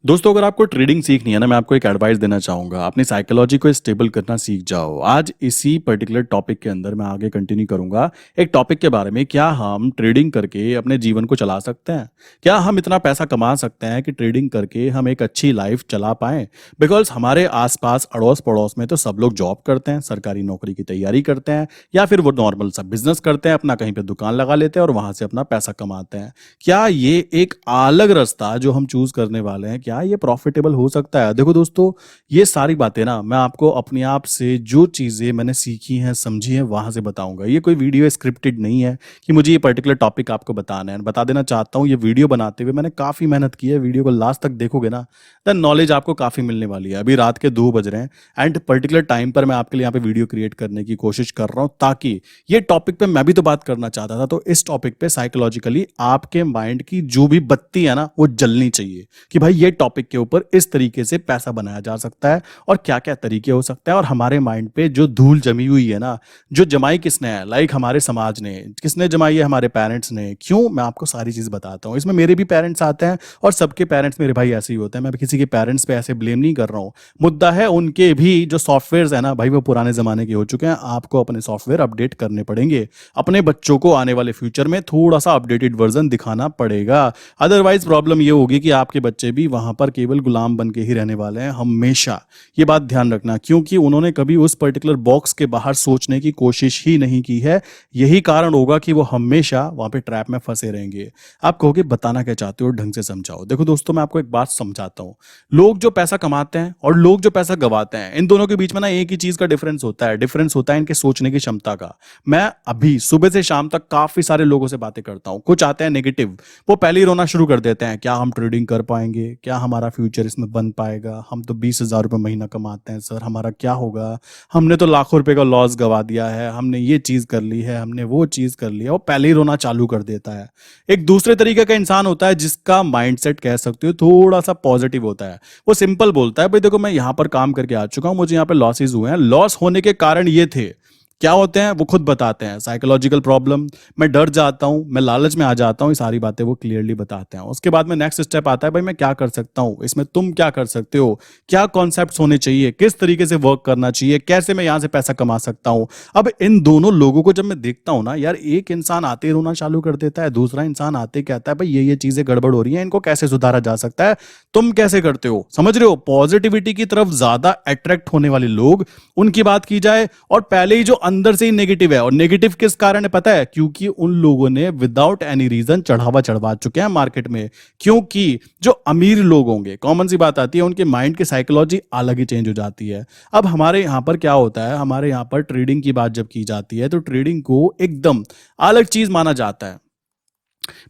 दोस्तों, अगर आपको ट्रेडिंग सीखनी है ना, मैं आपको एक एडवाइस देना चाहूँगा। अपनी साइकोलॉजी को स्टेबल करना सीख जाओ। आज इसी पर्टिकुलर टॉपिक के अंदर मैं आगे कंटिन्यू करूँगा एक टॉपिक के बारे में, क्या हम ट्रेडिंग करके अपने जीवन को चला सकते हैं? क्या हम इतना पैसा कमा सकते हैं कि ट्रेडिंग करके हम एक अच्छी लाइफ चला पाएँ? बिकॉज़ हमारे आस-पास, अड़ोस-पड़ोस में तो सब लोग जॉब करते हैं, सरकारी नौकरी की तैयारी करते हैं या फिर वो नॉर्मल सा बिज़नेस करते हैं, अपना कहीं पे दुकान लगा लेते हैं और वहाँ से अपना पैसा कमाते हैं। क्या ये एक अलग रास्ता जो हम चूज़ करने वाले हैं, क्या ये प्रॉफिटेबल हो सकता है? देखो दोस्तों, ये सारी बातें ना मैं आपको अपने आप से जो चीज़ें मैंने सीखी हैं, समझी हैं, वहाँ से बताऊँगा। ये कोई वीडियो स्क्रिप्टेड नहीं है कि मुझे ये पर्टिकुलर टॉपिक आपको बताना है। बता देना चाहता हूँ, ये वीडियो बनाते हुए मैंने काफ़ी मेहनत की है। वीडियो को लास्ट तक देखोगे ना, देन नॉलेज आपको काफ़ी मिलने वाली है। अभी रात के 2 बज रहे हैं एंड पर्टिकुलर टाइम पर मैं आपके लिए यहाँ पे वीडियो क्रिएट करने की कोशिश कर रहा हूँ, ताकि ये टॉपिक पे मैं भी तो बात करना चाहता था। तो इस टॉपिक पे साइकोलॉजिकली आपके माइंड की जो भी बत्ती है ना, वो जलनी चाहिए कि भाई ये टॉपिक के ऊपर इस तरीके से पैसा बनाया जा सकता है और क्या-क्या तरीके हो सकते हैं। और हमारे माइंड पे जो धूल जमी हुई है ना, जो जमाई किसने है, लाइक हमारे समाज ने, किसने जमाई है, हमारे पेरेंट्स ने। क्यों? मैं आपको सारी चीज़ बताता हूँ। इसमें मेरे भी पेरेंट्स आते हैं और सबके पेरेंट्स मेरे भाई ऐसे ही होते हैं। मैं किसी के पेरेंट्स पे ऐसे ब्लेम नहीं कर रहा हूँ। मुद्दा है उनके भी जो सॉफ्टवेयर्स है ना भाई, वो पुराने ज़माने के हो चुके हैं। आपको अपने सॉफ्टवेयर अपडेट करने पड़ेंगे। अपने बच्चों को आने वाले फ्यूचर में थोड़ा-सा अपडेटेड वर्ज़न दिखाना पड़ेगा। अदरवाइज़ प्रॉब्लम ये होगी कि आपके बच्चे भी वहाँ पर केवल गुलाम बन के ही रहने वाले हैं हमेशा। ये बात ध्यान रखना, क्योंकि उन्होंने कभी उस पर्टिकुलर बॉक्स के बाहर सोचने की कोशिश ही नहीं की है। यही कारण होगा कि वो हमेशा वहाँ पे ट्रैप में फँसे रहेंगे। आप कहोगे बताना क्या चाहते हो, ढंग से समझाओ। देखो दोस्तों, मैं आपको एक बात समझाता हूँ। लोग जो पैसा कमाते हैं और लोग जो पैसा गँवाते हैं, इन दोनों के बीच में ना एक ही चीज़ का डिफरेंस होता है। डिफरेंस होता है इनके सोचने की क्षमता का। मैं अभी सुबह से शाम तक काफ़ी सारे लोगों से बातें करता हूँ। कुछ आते हैं नेगेटिव, वो पहले ही रोना शुरू कर देते हैं। क्या हम ट्रेडिंग कर पाएँगे? क्या हमारा फ्यूचर इसमें बन पाएगा? हम तो 20,000 रुपए महीना कमाते हैं सर, हमारा क्या होगा? हमने तो लाखों रुपए का लॉस गँवा दिया है, हमने ये चीज़ कर ली है, हमने वो चीज़ कर लिया। वो पहले ही रोना चालू कर देता है। एक दूसरे तरीके का इंसान होता है जिसका माइंडसेट कह सकते हो थोड़ा-सा पॉजिटिव होता है। वो सिंपल बोलता है, भाई देखो मैं यहाँ पर काम करके आ चुका हूँ, मुझे यहाँ पे लॉसेस हुए हैं। लॉस होने के कारण ये थे। क्या होते हैं वो खुद बताते हैं। साइकोलॉजिकल प्रॉब्लम, मैं डर जाता हूँ, मैं लालच में आ जाता हूँ, ये सारी बातें वो क्लियरली बताते हैं। उसके बाद में नेक्स्ट स्टेप आता है, भाई मैं क्या कर सकता हूँ, इसमें तुम क्या कर सकते हो, क्या कॉन्सेप्ट्स होने चाहिए, किस तरीके से वर्क करना चाहिए, कैसे मैं यहाँ से पैसा कमा सकता हूँ। अब इन दोनों लोगों को जब मैं देखता हूँ ना यार, एक इंसान आते ही रोना चालू कर देता है, दूसरा इंसान आते कहता है भाई ये चीजें गड़बड़ हो रही है, इनको कैसे सुधारा जा सकता है, तुम कैसे करते हो। समझ रहे हो? पॉजिटिविटी की तरफ ज्यादा अट्रैक्ट होने वाले लोग, उनकी बात की जाए, और पहले ही जो अंदर से ही नेगेटिव है। और नेगेटिव किस कारण है पता है? क्योंकि उन लोगों ने विदाउट एनी रीजन चढ़ावा चढ़वा चुके हैं मार्केट में। क्योंकि जो अमीर लोग होंगे, कॉमन सी बात आती है, उनके माइंड की साइकोलॉजी अलग ही चेंज हो जाती है। अब हमारे यहां पर क्या होता है, हमारे यहां पर ट्रेडिंग की बात जब की जाती है तो ट्रेडिंग को एकदम अलग चीज माना जाता है।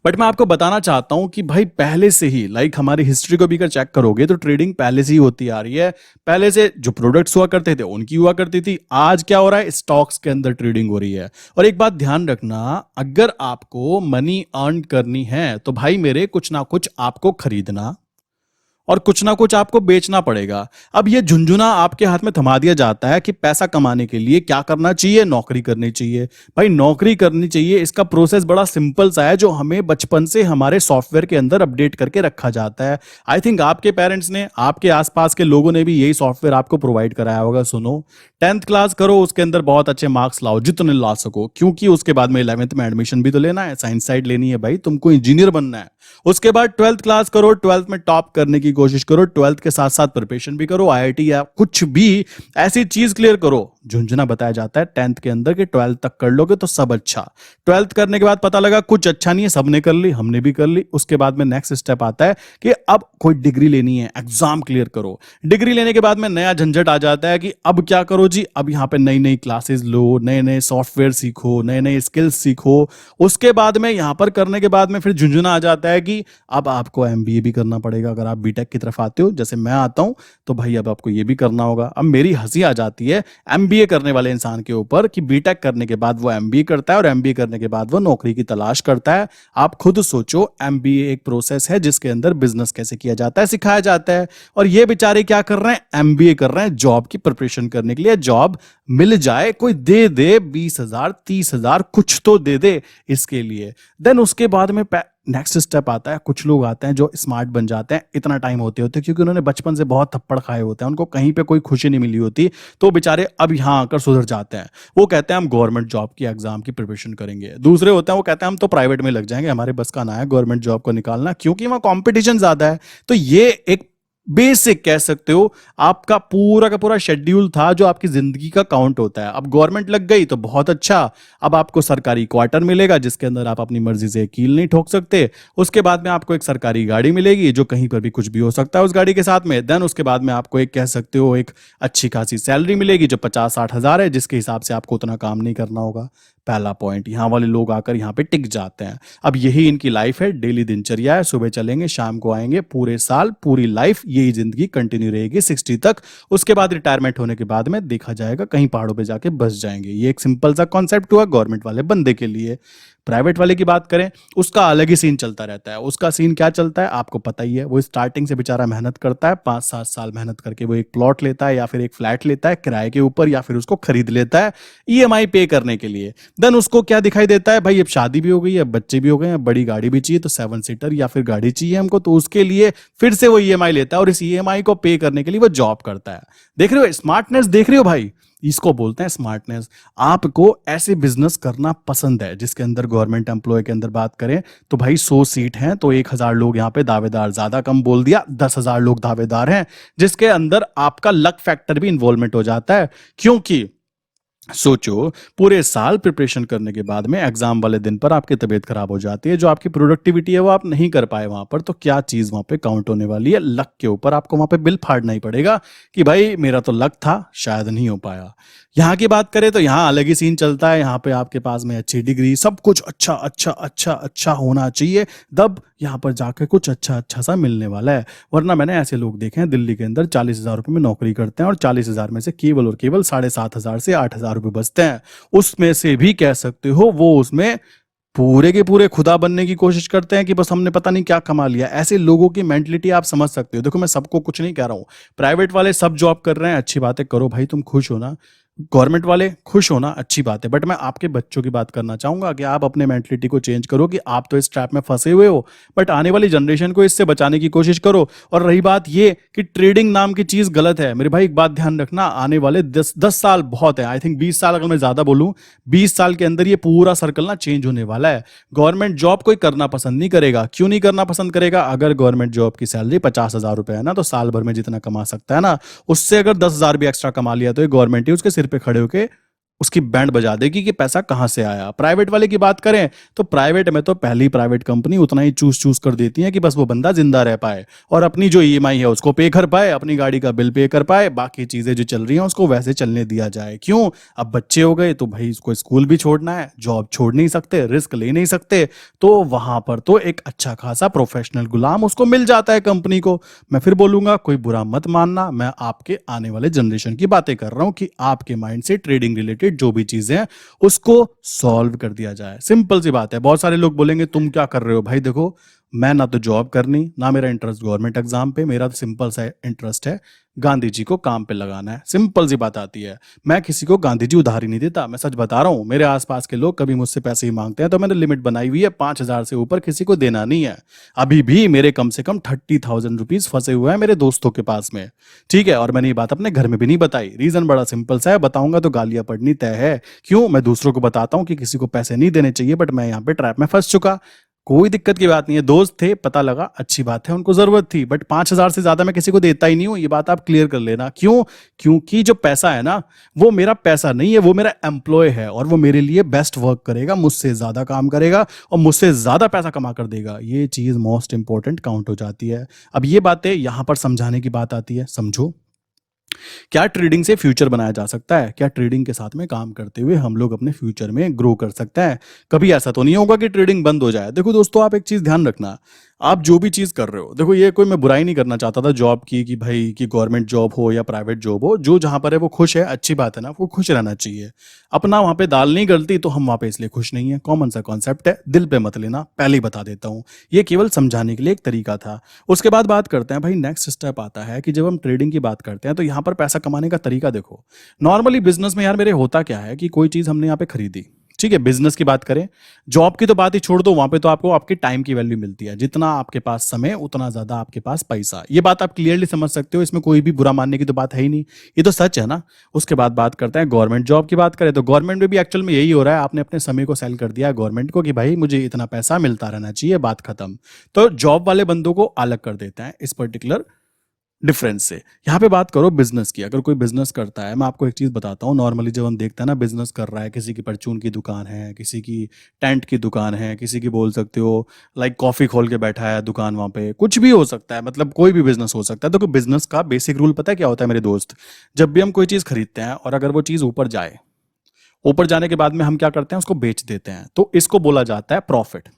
बट मैं आपको बताना चाहता हूं कि भाई पहले से ही, लाइक हमारी हिस्ट्री को भी अगर चेक करोगे तो ट्रेडिंग पहले से ही होती आ रही है। पहले से जो प्रोडक्ट्स हुआ करते थे उनकी हुआ करती थी। आज क्या हो रहा है, स्टॉक्स के अंदर ट्रेडिंग हो रही है। और एक बात ध्यान रखना, अगर आपको मनी अर्न करनी है तो भाई मेरे कुछ ना कुछ आपको खरीदना और कुछ ना कुछ आपको बेचना पड़ेगा। अब ये झुंझुना आपके हाथ में थमा दिया जाता है कि पैसा कमाने के लिए क्या करना चाहिए, नौकरी करनी चाहिए। भाई नौकरी करनी चाहिए, इसका प्रोसेस बड़ा सिंपल सा है, जो हमें बचपन से हमारे सॉफ्टवेयर के अंदर अपडेट करके रखा जाता है। आई थिंक आपके पेरेंट्स ने, आपके आसपास के लोगों ने भी यही सॉफ्टवेयर आपको प्रोवाइड कराया होगा। सुनो, 10th क्लास करो, उसके अंदर बहुत अच्छे मार्क्स लाओ जितने ला सको, क्योंकि उसके बाद में 11th में एडमिशन भी तो लेना है, साइंस साइड लेनी है भाई, तुमको इंजीनियर बनना है। उसके बाद 12th क्लास करो, 12th में टॉप करने की कोशिश करो, 12th के साथ साथ प्रिपरेशन भी करो, आईआईटी या कुछ भी ऐसी चीज क्लियर करो। झुंझुना बताया जाता है 10th के अंदर कि 12th तक कर लोगे तो सब अच्छा। 12th करने के बाद पता लगा कुछ अच्छा नहीं है, सबने कर ली, हमने भी कर ली। उसके बाद में नेक्स्ट स्टेप आता है कि अब कोई डिग्री लेनी है, एग्जाम क्लियर करो। डिग्री लेने के बाद में नया झंझट आ जाता है कि अब क्या करो जी, अब यहाँ पे नई नई क्लासेस लो, नए नए सॉफ्टवेयर सीखो, नए नए स्किल्स सीखो। उसके बाद में यहाँ पर करने के बाद में फिर झुंझुना आ जाता है कि अब आपको एमबीए भी करना पड़ेगा। अगर आप बीटेक की तरफ आते हो, जैसे मैं आता हूं, तो भाई अब आपको ये भी करना होगा। अब मेरी हंसी आ जाती है एमबीए करने वाले इंसान के ऊपर कि बीटेक करने के बाद वो एमबीए करता है और एमबीए करने के बाद वो नौकरी की तलाश करता है। आप खुद सोचो, एमबीए एक प्रोसेस है जिसके अंदर बिजनेस कैसे किया जाता है सिखाया जाता है, और ये बेचारे क्या कर रहे हैं, एमबीए कर रहे हैं जॉब की प्रिपरेशन करने के लिए। जॉब मिल जाए, कोई दे दे 20,000 30,000 कुछ तो दे दे इसके लिए। देन उसके बाद में नेक्स्ट स्टेप आता है, कुछ लोग आते हैं जो स्मार्ट बन जाते हैं इतना टाइम होते होते, क्योंकि उन्होंने बचपन से बहुत थप्पड़ खाए होते हैं, उनको कहीं पे कोई खुशी नहीं मिली होती, तो बेचारे अब यहाँ आकर सुधर जाते हैं। वो कहते हैं हम गवर्नमेंट जॉब की एग्जाम की प्रिपरेशन करेंगे। दूसरे होते हैं वो कहते हैं हम तो प्राइवेट में लग जाएंगे, हमारे बस का ना है गवर्नमेंट जॉब को निकालना, क्योंकि वहाँ कॉम्पिटिशन ज्यादा है। तो ये एक बेसिक कह सकते हो, आपका पूरा का पूरा शेड्यूल था जो आपकी जिंदगी का काउंट होता है। अब गवर्नमेंट लग गई तो बहुत अच्छा, अब आपको सरकारी क्वार्टर मिलेगा जिसके अंदर आप अपनी मर्जी से कील नहीं ठोक सकते। उसके बाद में आपको एक सरकारी गाड़ी मिलेगी जो कहीं पर भी कुछ भी हो सकता है उस गाड़ी के साथ में। देन उसके बाद में आपको एक कह सकते हो एक अच्छी खासी सैलरी मिलेगी जो 50-60 हज़ार है, जिसके हिसाब से आपको उतना काम नहीं करना होगा। पहला पॉइंट, यहाँ वाले लोग आकर यहाँ पे टिक जाते हैं। अब यही इनकी लाइफ है, डेली दिनचर्या है, सुबह चलेंगे शाम को आएंगे, पूरे साल पूरी लाइफ यही जिंदगी कंटिन्यू रहेगी 60 तक। उसके बाद रिटायरमेंट होने के बाद में देखा जाएगा कहीं पहाड़ों पे जाके बस जाएंगे। ये एक सिंपल सा कॉन्सेप्ट हुआ गवर्नमेंट वाले बंदे के लिए। प्राइवेट वाले की बात करें, उसका अलग ही सीन चलता रहता है। उसका सीन क्या चलता है आपको पता ही है, वो स्टार्टिंग से बेचारा मेहनत करता है, 5-7 साल मेहनत करके वो एक प्लॉट लेता है या फिर एक फ्लैट लेता है किराए के ऊपर, या फिर उसको खरीद लेता है ईएमआई पे करने के लिए। देन उसको क्या दिखाई देता है, भाई अब शादी भी हो गई है, बच्चे भी हो गए हैं, बड़ी गाड़ी भी चाहिए, तो 7 सीटर या फिर गाड़ी चाहिए हमको, तो उसके लिए फिर से वो ईएमआई लेता है और इस ईएमआई को पे करने के लिए वो जॉब करता है। देख रहे हो स्मार्टनेस, देख रहे हो भाई, इसको बोलते हैं स्मार्टनेस। आपको ऐसे बिजनेस करना पसंद है जिसके अंदर गवर्नमेंट एम्प्लॉय के अंदर बात करें तो भाई 100 सीट हैं तो 1,000 लोग यहाँ पे दावेदार, ज्यादा कम बोल दिया, 10,000 लोग दावेदार हैं, जिसके अंदर आपका लक फैक्टर भी इन्वॉल्वमेंट हो जाता है। क्योंकि सोचो पूरे साल प्रिपरेशन करने के बाद में एग्जाम वाले दिन पर आपकी तबीयत खराब हो जाती है, जो आपकी प्रोडक्टिविटी है वो आप नहीं कर पाए वहां पर, तो क्या चीज वहां पे काउंट होने वाली है? लक के ऊपर आपको वहां पे बिल फाड़ना ही पड़ेगा कि भाई मेरा तो लक था, शायद नहीं हो पाया। यहाँ की बात करें तो यहाँ अलग ही सीन चलता है। यहाँ पे आपके पास में अच्छी डिग्री, सब कुछ अच्छा अच्छा अच्छा अच्छा होना चाहिए, तब यहाँ पर जाकर कुछ अच्छा अच्छा सा मिलने वाला है। वरना मैंने ऐसे लोग देखे हैं दिल्ली के अंदर 40,000 रुपए में नौकरी करते हैं और 40,000 में से केवल और केवल 7,500 से 8,000 रुपए बचते हैं। उसमें से भी कह सकते हो वो उसमें पूरे के पूरे खुदा बनने की कोशिश करते हैं कि बस हमने पता नहीं क्या कमा लिया। ऐसे लोगों की मेंटलिटी आप समझ सकते हो। देखो मैं सबको कुछ नहीं कह रहा हूँ, प्राइवेट वाले सब जॉब कर रहे हैं, अच्छी बात है, करो भाई, तुम खुश हो ना, गवर्नमेंट वाले खुश होना अच्छी बात है, बट मैं आपके बच्चों की बात करना चाहूंगा कि आप अपने मेंटलिटी को चेंज करो कि आप तो इस ट्रैप में फंसे हुए हो, बट आने वाली जनरेशन को इससे बचाने की कोशिश करो। और रही बात ये कि ट्रेडिंग नाम की चीज गलत है, मेरे भाई एक बात ध्यान रखना, आने वाले 10 साल बहुत है, आई थिंक 20 साल, अगर मैं ज्यादा बोलूं 20 साल के अंदर ये पूरा सर्कल ना चेंज होने वाला है। गवर्नमेंट जॉब कोई करना पसंद नहीं करेगा। क्यों नहीं करना पसंद करेगा? अगर गवर्नमेंट जॉब की सैलरी 50,000 रुपए है ना, तो साल भर में जितना कमा सकता है ना, उससे अगर 10,000 भी एक्स्ट्रा कमा लिया तो ये गवर्नमेंट ही उसके सिर पे खड़े होके उसकी बैंड बजा देगी कि पैसा कहां से आया। प्राइवेट वाले की बात करें तो प्राइवेट में तो पहली प्राइवेट कंपनी उतना ही चूस चूस कर देती है कि बस वो बंदा जिंदा रह पाए और अपनी जो ईएमआई है उसको पे कर पाए, अपनी गाड़ी का बिल पे कर पाए, बाकी चीजें जो चल रही हैं उसको वैसे चलने दिया जाए। क्यों? अब बच्चे हो गए तो भाई इसको स्कूल भी छोड़ना है, जॉब छोड़ नहीं सकते, रिस्क ले नहीं सकते, तो वहां पर तो एक अच्छा खासा प्रोफेशनल गुलाम उसको मिल जाता है कंपनी को। मैं फिर बोलूंगा, कोई बुरा मत मानना, मैं आपके आने वाले जनरेशन की बातें कर रहा हूं कि आपके माइंड से ट्रेडिंग रिलेटेड जो भी चीजें हैं उसको सॉल्व कर दिया जाए। सिंपल सी बात है। बहुत सारे लोग बोलेंगे तुम क्या कर रहे हो भाई? देखो मैं ना तो जॉब करनी, ना मेरा इंटरेस्ट गवर्नमेंट एग्जाम पे, मेरा तो सिंपल सा इंटरेस्ट है गांधी जी को काम पे लगाना है। सिंपल सी बात आती है। मैं किसी को गांधी जी उधारी नहीं देता, मैं सच बता रहा हूं। मेरे आसपास के लोग कभी मुझसे पैसे ही मांगते हैं तो मैंने लिमिट बनाई हुई है, 5,000 से ऊपर किसी को देना नहीं है। अभी भी मेरे कम से कम 30,000 रुपीज फंसे हुए हैं मेरे दोस्तों के पास में, ठीक है? और मैंने ये बात अपने घर में भी नहीं बताई। रीजन बड़ा सिंपल सा है, बताऊंगा तो गालियां पड़नी तय है। क्यों? मैं दूसरों को बताता हूं कि किसी को पैसे नहीं देने चाहिए, बट मैं यहाँ पे ट्रैप में फंस चुका। कोई दिक्कत की बात नहीं है, दोस्त थे, पता लगा, अच्छी बात है, उनको जरूरत थी, बट 5,000 से ज्यादा मैं किसी को देता ही नहीं हूं। ये बात आप क्लियर कर लेना। क्यों? क्योंकि जो पैसा है ना, वो मेरा पैसा नहीं है, वो मेरा एम्प्लॉय है और वो मेरे लिए बेस्ट वर्क करेगा, मुझसे ज्यादा काम करेगा और मुझसे ज्यादा पैसा कमा कर देगा। ये चीज मोस्ट इंपॉर्टेंट काउंट हो जाती है। अब ये बातें यहां पर समझाने की बात आती है। समझो, क्या ट्रेडिंग से फ्यूचर बनाया जा सकता है? क्या ट्रेडिंग के साथ में काम करते हुए हम लोग अपने फ्यूचर में ग्रो कर सकते हैं? कभी ऐसा तो नहीं होगा कि ट्रेडिंग बंद हो जाए। देखो दोस्तों, आप एक चीज ध्यान रखना, आप जो भी चीज कर रहे हो, देखो ये कोई मैं बुराई नहीं करना चाहता था जॉब की, कि भाई कि गवर्नमेंट जॉब हो या प्राइवेट जॉब हो, जो जहां पर है वो खुश है, अच्छी बात है ना, वो खुश रहना चाहिए। अपना वहां पे दाल नहीं गलती तो हम वहां पे इसलिए खुश नहीं है। कॉमन सा कॉन्सेप्ट है, दिल पे मत लेना, पहले ही बता देता हूं। ये केवल समझाने के लिए एक तरीका था। उसके बाद बात करते हैं भाई, नेक्स्ट स्टेप आता है कि जब हम ट्रेडिंग की बात करते हैं तो यहां पर पैसा कमाने का तरीका देखो। नॉर्मली बिजनेस में यार मेरे होता क्या है कि कोई चीज हमने यहाँ पे खरीदी, ठीक है, बिजनेस की बात करें, जॉब की तो बात ही छोड़ दो, वहां पे तो आपको आपके टाइम की वैल्यू मिलती है, जितना आपके पास समय उतना ज्यादा आपके पास पैसा। ये बात आप क्लियरली समझ सकते हो, इसमें कोई भी बुरा मानने की तो बात है ही नहीं, ये तो सच है ना। उसके बाद बात करते हैं गवर्नमेंट जॉब की। बात करें तो गवर्नमेंट में भी एक्चुअल में यही हो रहा है, आपने अपने समय को सेल कर दिया गवर्नमेंट को कि भाई मुझे इतना पैसा मिलता रहना चाहिए, बात खत्म। तो जॉब वाले बंदों को अलग कर देते हैं इस पर्टिकुलर डिफरेंस से। यहाँ पे बात करो बिजनेस की, अगर कोई बिजनेस करता है, मैं आपको एक चीज बताता हूँ, नॉर्मली जब हम देखते हैं ना बिजनेस कर रहा है, किसी की परचून की दुकान है, किसी की टेंट की दुकान है, किसी की बोल सकते हो लाइक कॉफी खोल के बैठा है दुकान, वहां पे कुछ भी हो सकता है, मतलब कोई भी बिजनेस हो सकता है। तो बिजनेस का बेसिक रूल पता है क्या होता है मेरे दोस्त? जब भी हम कोई चीज खरीदते हैं और अगर वो चीज ऊपर जाए, ऊपर जाने के बाद में हम क्या करते हैं, उसको बेच देते हैं, तो इसको बोला जाता है प्रॉफिट।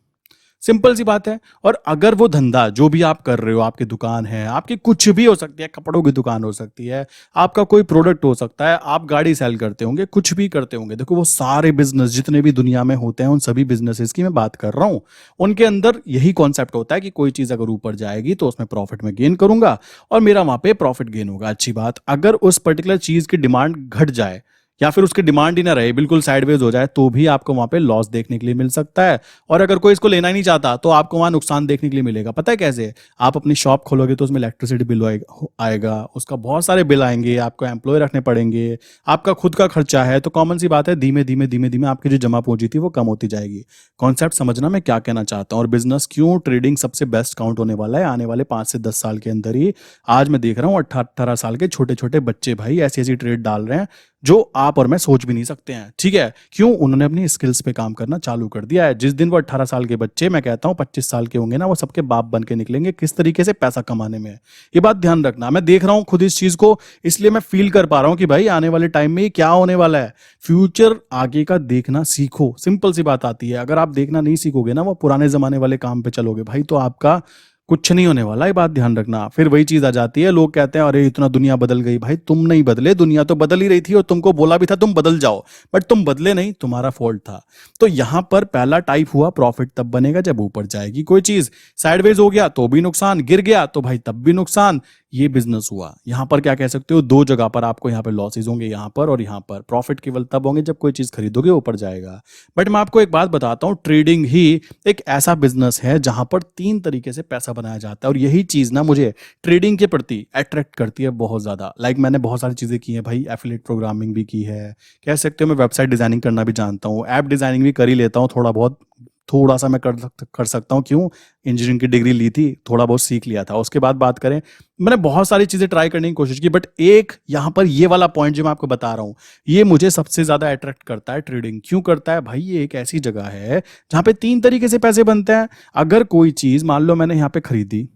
सिंपल सी बात है। और अगर वो धंधा जो भी आप कर रहे हो, आपकी दुकान है, आपकी कुछ भी हो सकती है, कपड़ों की दुकान हो सकती है, आपका कोई प्रोडक्ट हो सकता है, आप गाड़ी सेल करते होंगे, कुछ भी करते होंगे, देखो वो सारे बिजनेस जितने भी दुनिया में होते हैं, उन सभी बिजनेसेस की मैं बात कर रहा हूं। उनके अंदर यही कॉन्सेप्ट होता है कि कोई चीज अगर ऊपर जाएगी तो उसमें प्रॉफिट में गेन करूंगा और मेरा वहां पे प्रॉफिट गेन होगा। अच्छी बात, अगर उस पर्टिकुलर चीज की डिमांड घट जाए या फिर उसकी डिमांड ही ना रहे, बिल्कुल साइडवेज हो जाए, तो भी आपको वहां पे लॉस देखने के लिए मिल सकता है। और अगर कोई इसको लेना ही नहीं चाहता तो आपको वहां नुकसान देखने के लिए मिलेगा। पता है कैसे? आप अपनी शॉप खोलोगे तो उसमें इलेक्ट्रिसिटी बिल आएगा, उसका बहुत सारे बिल आएंगे, आपको एम्प्लॉय रखने पड़ेंगे, आपका खुद का खर्चा है, तो कॉमन सी बात है, धीमे धीमे धीमे धीमे आपकी जो जमा पूंजी थी वो कम होती जाएगी। कॉन्सेप्ट समझना मैं क्या कहना चाहता हूँ, और बिजनेस क्यों ट्रेडिंग सबसे बेस्ट काउंट होने वाला है आने वाले 5 से 10 साल के अंदर ही। आज मैं देख रहा हूँ 18 18 साल के छोटे छोटे बच्चे भाई ऐसी ऐसी ट्रेड डाल रहे हैं जो आप और मैं सोच भी नहीं सकते हैं। ठीक है, क्यों? उन्होंने अपनी स्किल्स पे काम करना चालू कर दिया है। जिस दिन वो 18 साल के बच्चे, मैं कहता हूं 25 साल के होंगे ना, वो सबके बाप बन के निकलेंगे किस तरीके से पैसा कमाने में। ये बात ध्यान रखना, मैं देख रहा हूं खुद इस चीज को, इसलिए मैं फील कर पा रहा हूं कि भाई आने वाले टाइम में क्या होने वाला है। फ्यूचर आगे का देखना सीखो, सिंपल सी बात आती है। अगर आप देखना नहीं सीखोगे ना, वो पुराने जमाने वाले काम पे चलोगे भाई, तो आपका कुछ नहीं होने वाला। ये बात ध्यान रखना। फिर वही चीज आ जाती है, लोग कहते हैं अरे इतना दुनिया बदल गई। भाई तुम नहीं बदले, दुनिया तो बदल ही रही थी और तुमको बोला भी था तुम बदल जाओ, बट तुम बदले नहीं, तुम्हारा फॉल्ट था। तो यहां पर पहला टाइप हुआ, प्रॉफिट तब बनेगा जब ऊपर जाएगी कोई चीज, साइडवेज हो गया तो भी नुकसान, गिर गया तो भाई तब भी नुकसान। ये बिजनेस हुआ। यहां पर क्या कह सकते हो, दो जगह पर आपको यहां पर लॉसेज होंगे, यहां पर और यहां पर। प्रॉफिट केवल तब होंगे जब कोई चीज खरीदोगे ऊपर जाएगा। बट मैं आपको एक बात बताता हूं, ट्रेडिंग ही एक ऐसा बिजनेस है जहां पर 3 तरीके से पैसा बनाया जाता है, और यही चीज ना मुझे ट्रेडिंग के प्रति अट्रैक्ट करती है बहुत ज्यादा। लाइक मैंने बहुत सारी चीजें की हैं भाई, एफिलिएट प्रोग्रामिंग भी की है, कह सकते हो मैं वेबसाइट डिजाइनिंग करना भी जानता हूँ, ऐप डिजाइनिंग भी कर ही लेता हूँ थोड़ा बहुत, थोड़ा सा मैं कर सकता हूँ। क्यों? इंजीनियरिंग की डिग्री ली थी, थोड़ा बहुत सीख लिया था। उसके बाद बात करें, मैंने बहुत सारी चीजें ट्राई करने की कोशिश की, बट एक यहाँ पर ये वाला पॉइंट जो मैं आपको बता रहा हूँ, ये मुझे सबसे ज्यादा अट्रैक्ट करता है। ट्रेडिंग क्यों करता है भाई? ये एक ऐसी जगह है जहां पे 3 तरीके से पैसे बनते हैं। अगर कोई चीज मान लो मैंने यहाँ पे खरीदी,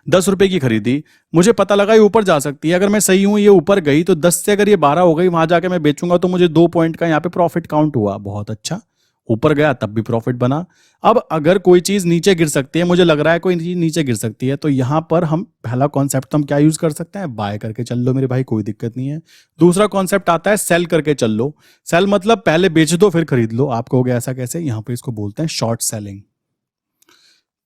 10 रुपए की खरीदी, मुझे पता लगा ये ऊपर जा सकती है, अगर मैं सही हूं ये ऊपर गई, तो 10 से अगर ये 12 हो गई, वहां जाके मैं बेचूंगा तो मुझे 2 पॉइंट का यहाँ पे प्रॉफिट काउंट हुआ। बहुत अच्छा, ऊपर गया तब भी प्रॉफिट बना। अब अगर कोई चीज नीचे गिर सकती है, मुझे लग रहा है कोई चीज नीचे गिर सकती है, तो यहां पर हम पहला कॉन्सेप्ट हम क्या यूज कर सकते हैं, बाय करके चल लो मेरे भाई, कोई दिक्कत नहीं है। दूसरा कॉन्सेप्ट आता है सेल करके चल लो। सेल मतलब पहले बेच दो फिर खरीद लो। आप कहोगे ऐसा कैसे? यहां पे इसको बोलते हैं शॉर्ट सेलिंग।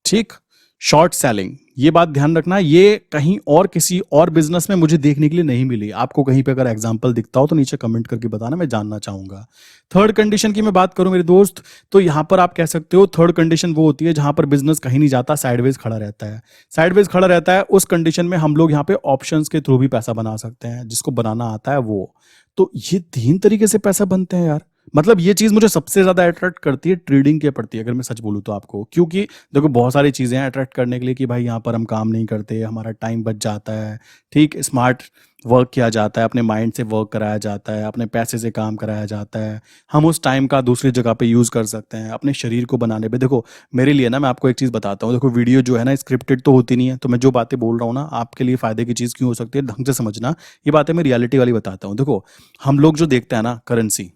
ठीक, शॉर्ट सेलिंग, ये बात ध्यान रखना, ये कहीं और किसी और बिजनेस में मुझे देखने के लिए नहीं मिली। आपको कहीं पे अगर एग्जांपल दिखता हो तो नीचे कमेंट करके बताना, मैं जानना चाहूंगा। थर्ड कंडीशन की मैं बात करूं मेरे दोस्त, तो यहां पर आप कह सकते हो थर्ड कंडीशन वो होती है जहां पर बिजनेस कहीं नहीं जाता, साइडवेज खड़ा रहता है। साइडवेज खड़ा रहता है, उस कंडीशन में हम लोग यहाँ पे ऑप्शंस के थ्रू भी पैसा बना सकते हैं, जिसको बनाना आता है वो। तो ये 3 तरीके से पैसा बनते हैं यार। मतलब ये चीज मुझे सबसे ज्यादा अट्रैक्ट करती है ट्रेडिंग के प्रति, अगर मैं सच बोलूं तो आपको। क्योंकि देखो बहुत सारी चीजें हैं अट्रैक्ट करने के लिए कि भाई यहाँ पर हम काम नहीं करते, हमारा टाइम बच जाता है, ठीक, स्मार्ट वर्क किया जाता है, अपने माइंड से वर्क कराया जाता है, अपने पैसे से काम कराया जाता है, हम उस टाइम का दूसरी जगह पे यूज कर सकते हैं अपने शरीर को बनाने पे। देखो मेरे लिए ना, मैं आपको एक चीज बताता हूँ, देखो वीडियो जो है ना स्क्रिप्टेड तो होती नहीं है, तो मैं जो बातें बोल रहा हूँ ना, आपके लिए फायदे की चीज क्यों हो सकती है, ढंग से समझना। ये बातें मैं रियलिटी वाली बताता हूँ। देखो हम लोग जो देखते हैं ना करेंसी,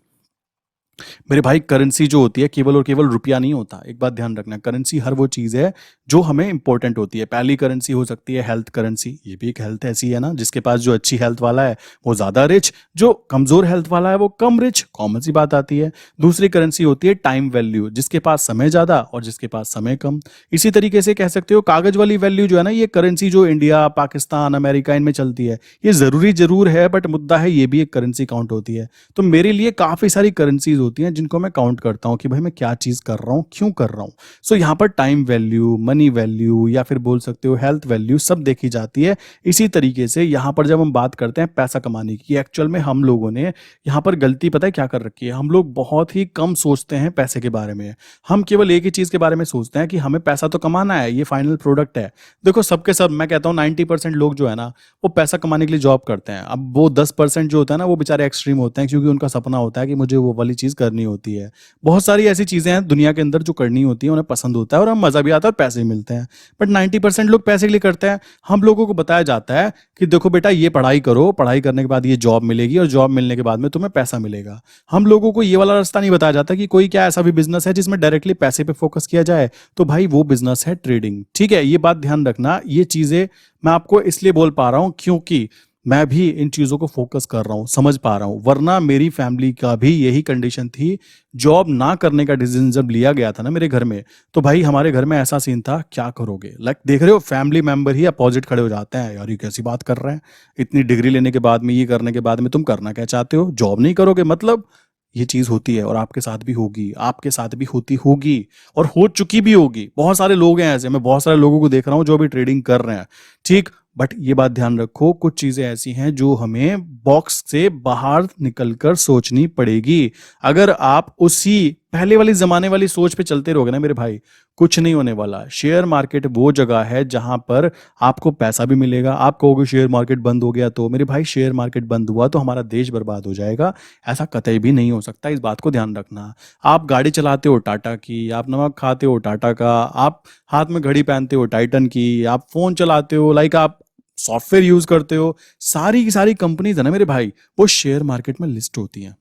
मेरे भाई करेंसी जो होती है केवल और केवल रुपया नहीं होता। एक बात ध्यान रखना, करेंसी हर वो चीज है जो हमें इंपॉर्टेंट होती है। पहली करेंसी हो सकती है हेल्थ करेंसी, ये भी एक हेल्थ ऐसी है ना, जिसके पास जो अच्छी हेल्थ वाला है वो ज्यादा रिच, जो कमजोर हेल्थ वाला है वो कम रिच, कॉमन सी बात आती है। दूसरी करेंसी होती है टाइम वैल्यू, जिसके पास समय ज्यादा और जिसके पास समय कम। इसी तरीके से कह सकते हो कागज वाली वैल्यू जो है ना, ये करेंसी जो इंडिया, पाकिस्तान, अमेरिका इनमें चलती है, ये जरूरी जरूर है, बट मुद्दा है ये भी एक करेंसी काउंट होती है। तो मेरे लिए काफी सारी करेंसीज होती होती हैं जिनको मैं काउंट करता हूँ कि भाई मैं क्या चीज़ कर रहा हूँ, क्यों कर रहा हूँ। सो यहाँ पर टाइम वैल्यू, मनी वैल्यू या फिर बोल सकते हो हेल्थ वैल्यू सब देखी जाती है। इसी तरीके से यहाँ पर जब हम बात करते हैं पैसा कमाने की, एक्चुअल में हम लोगों ने यहाँ पर गलती पता है क्या कर रखी है, हम लोग बहुत ही कम सोचते हैं पैसे के बारे में। हम केवल एक ही चीज़ के बारे में सोचते हैं कि हमें पैसा तो कमाना है, ये फाइनल प्रोडक्ट है। देखो सबके सब मैं कहता हूँ 90% लोग जो है ना वो पैसा कमाने के लिए जॉब करते हैं। अब वो 10% जो होता है ना वो बेचारे एक्सट्रीम होते हैं क्योंकि उनका सपना होता है कि मुझे वो वाली चीज़ करनी होती है। बहुत सारी ऐसी चीज़ें हैं दुनिया के अंदर जो करनी होती है, उन्हें पसंद होता है और हम मज़ा भी आता है और पैसे भी मिलते हैं। बट 90% लोग पैसे के लिए करते हैं। हम लोगों को बताया जाता है कि देखो बेटा ये पढ़ाई करो, पढ़ाई करने के बाद ये जॉब मिलेगी और जॉब मिलने के बाद में तुम्हें पैसा मिलेगा। हम लोगों को ये वाला रास्ता नहीं बताया जाता कि कोई क्या ऐसा भी बिजनेस है जिसमें डायरेक्टली पैसे पे फोकस किया जाए, तो भाई वो बिजनेस है ट्रेडिंग। ठीक है, ये बात ध्यान रखना। ये चीजें मैं आपको इसलिए बोल पा रहा हूं क्योंकि मैं भी इन चीजों को फोकस कर रहा हूं, समझ पा रहा हूं। वरना मेरी फैमिली का भी यही कंडीशन थी। जॉब ना करने का डिसीजन जब लिया गया था ना मेरे घर में, तो भाई हमारे घर में ऐसा सीन था, क्या करोगे, लाइक देख रहे हो फैमिली मेंबर ही अपोजिट खड़े हो जाते हैं, यार ये कैसी बात कर रहे हैं, इतनी डिग्री लेने के बाद में, ये करने के बाद में तुम करना क्या चाहते हो, जॉब नहीं करोगे मतलब। ये चीज होती है और आपके साथ भी होगी, आपके साथ भी होती होगी और हो चुकी भी होगी। बहुत सारे लोग हैं ऐसे, मैं बहुत सारे लोगों को देख रहा हूं जो भी ट्रेडिंग कर रहे हैं। ठीक, बट ये बात ध्यान रखो, कुछ चीजें ऐसी हैं जो हमें बॉक्स से बाहर निकलकर सोचनी पड़ेगी। अगर आप उसी पहले वाली जमाने वाली सोच पे चलते रहोगे ना मेरे भाई, कुछ नहीं होने वाला। शेयर मार्केट वो जगह है जहां पर आपको पैसा भी मिलेगा। आप कहोगे शेयर मार्केट बंद हो गया तो, मेरे भाई शेयर मार्केट बंद हुआ तो हमारा देश बर्बाद हो जाएगा, ऐसा कतई भी नहीं हो सकता। इस बात को ध्यान रखना। आप गाड़ी चलाते हो टाटा की, आप नमक खाते हो टाटा का, आप हाथ में घड़ी पहनते हो टाइटन की, आप फोन चलाते हो, लाइक आप सॉफ्टवेयर यूज करते हो, सारी की सारी कंपनीज है ना मेरे भाई, वो शेयर मार्केट में लिस्ट होती हैं।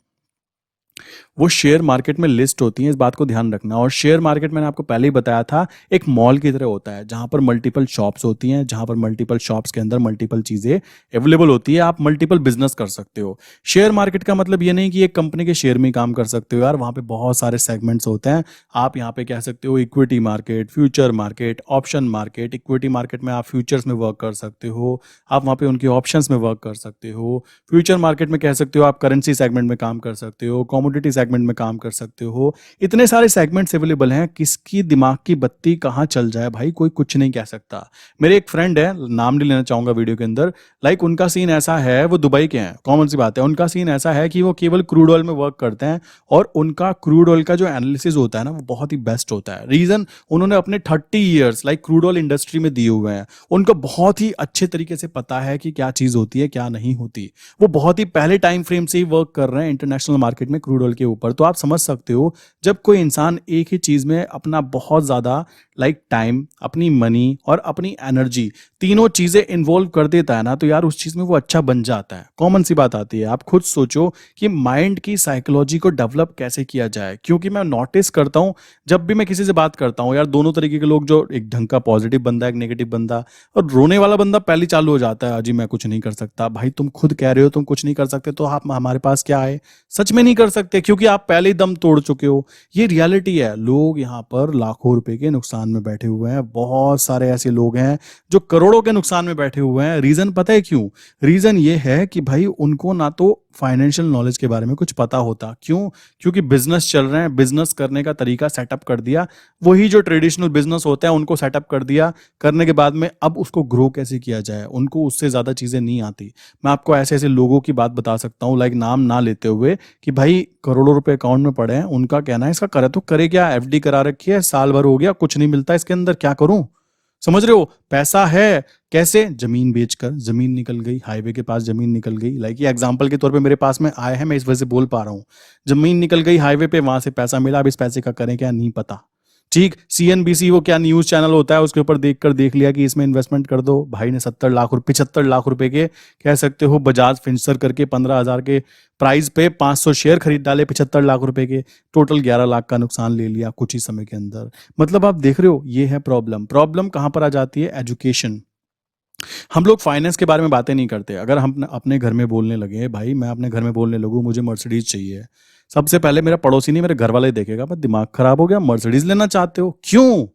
वो शेयर मार्केट में लिस्ट होती हैं, इस बात को ध्यान रखना। और शेयर मार्केट मैंने आपको पहले ही बताया था, एक मॉल की तरह होता है जहां पर मल्टीपल शॉप्स होती हैं, जहां पर मल्टीपल शॉप्स के अंदर मल्टीपल चीजें अवेलेबल होती है। आप मल्टीपल बिजनेस कर सकते हो। शेयर मार्केट का मतलब ये नहीं कि एक कंपनी के शेयर में ही काम कर सकते हो यार, वहां पे बहुत सारे सेगमेंट्स होते हैं। आप यहाँ पे कह सकते हो equity market, future market, option market. Equity market में आप फ्यूचर्स में वर्क कर सकते हो, आप वहां पे उनके ऑप्शंस में वर्क कर सकते हो। फ्यूचर मार्केट में कह सकते हो आप करेंसी सेगमेंट में काम कर सकते हो, कमोडिटी सेगमेंट में काम कर सकते हो। इतने सारे सेगमेंट्स अवेलेबल हैं, किसकी दिमाग की बत्ती कहां चल जाए भाई कोई कुछ नहीं कह सकता। मेरे एक फ्रेंड है, नाम नहीं लेना चाहूंगा वीडियो के अंदर, लाइक उनका सीन ऐसा है, वो दुबई के हैं, कॉमन सी बात है। उनका सीन ऐसा है कि वो केवल क्रूड ऑयल में वर्क करते हैं और उनका क्रूड ऑयल का जो एनालिसिस होता है ना वो बहुत ही बेस्ट होता है। रीजन, उन्होंने अपने 30 years like crude oil industry में दिए हुए हैं। उनको बहुत ही अच्छे तरीके से पता है कि क्या चीज होती है क्या नहीं होती। वो बहुत ही पहले टाइम फ्रेम से ही वर्क कर रहे हैं इंटरनेशनल मार्केट में क्रूड ऑयल के ऊपर। तो आप समझ सकते हो जब कोई इंसान एक ही चीज में अपना बहुत ज्यादा लाइक टाइम, अपनी मनी और अपनी एनर्जी, तीनों चीजें इन्वॉल्व कर देता है ना, तो यार उस चीज में वो अच्छा बन जाता है। कॉमन सी बात आती है। आप खुद सोचो कि माइंड की साइकोलॉजी को डेवलप कैसे किया जाए, क्योंकि मैं नोटिस करता हूं जब भी मैं किसी से बात करता हूं यार, दोनों तरीके के लोग, जो एक ढंग का पॉजिटिव बंदा, एक नेगेटिव बंदा, और रोने वाला बंदा पहले चालू हो जाता है, अजी मैं कुछ नहीं कर सकता। भाई तुम खुद कह रहे हो तुम कुछ नहीं कर सकते, तो आप हमारे पास क्या है, सच में नहीं कर सकते क्योंकि आप पहले ही दम तोड़ चुके हो। ये रियलिटी है। लोग यहाँ पर लाखों रुपए के नुकसान में बैठे हुए हैं। बहुत सारे ऐसे लोग हैं जो करोड़ों के नुकसान में बैठे हुए हैं। रीजन पता है क्यों? रीजन ये है कि भाई उनको ना तो फाइनेंशियल नॉलेज के बारे में कुछ पता होता। क्यों? क्योंकि बिजनेस चल रहे हैं, बिजनेस करने का तरीका सेटअप कर दिया, वही जो ट्रेडिशनल बिजनेस होता है उनको सेटअप कर दिया। करने के बाद में अब उसको ग्रो कैसे किया जाए, उनको उससे ज्यादा चीजें नहीं आती। मैं आपको ऐसे ऐसे लोगों की बात बता सकता हूँ, लाइक नाम ना लेते हुए, कि भाई करोड़ों रुपए अकाउंट में पड़े हैं, उनका कहना है इसका करे तो करे क्या, एफडी करा रखी है, साल भर हो गया कुछ नहीं मिलता इसके अंदर, क्या करूं? समझ रहे हो? पैसा है कैसे? जमीन बेचकर। जमीन निकल गई, हाईवे के पास जमीन निकल गई, लाइक ये एग्जांपल के तौर पे मेरे पास में आया है, मैं इस वजह से बोल पा रहा हूं। जमीन निकल गई हाईवे पे, वहां से पैसा मिला, अब इस पैसे का करें क्या नहीं पता। ठीक, सीएनबीसी वो क्या न्यूज चैनल होता है, उसके ऊपर देखकर देख लिया कि इसमें इन्वेस्टमेंट कर दो। भाई ने 75 लाख रुपए के, कह सकते हो बजाज फिंसर करके 15,000 के प्राइस पे 500 शेयर खरीद डाले 75 लाख रुपए के, टोटल 11 लाख का नुकसान ले लिया कुछ ही समय के अंदर। मतलब आप देख रहे हो, ये है प्रॉब्लम। प्रॉब्लम कहां पर आ जाती है? एजुकेशन। हम लोग फाइनेंस के बारे में बातें नहीं करते। अगर हम अपने घर में बोलने लगे, भाई मैं अपने घर में बोलने लगूं मुझे मर्सिडीज चाहिए, सबसे पहले मेरा पड़ोसी नहीं मेरे घर वाला ही देखेगा, बस दिमाग खराब हो गया, मर्सिडीज लेना चाहते हो, क्यों?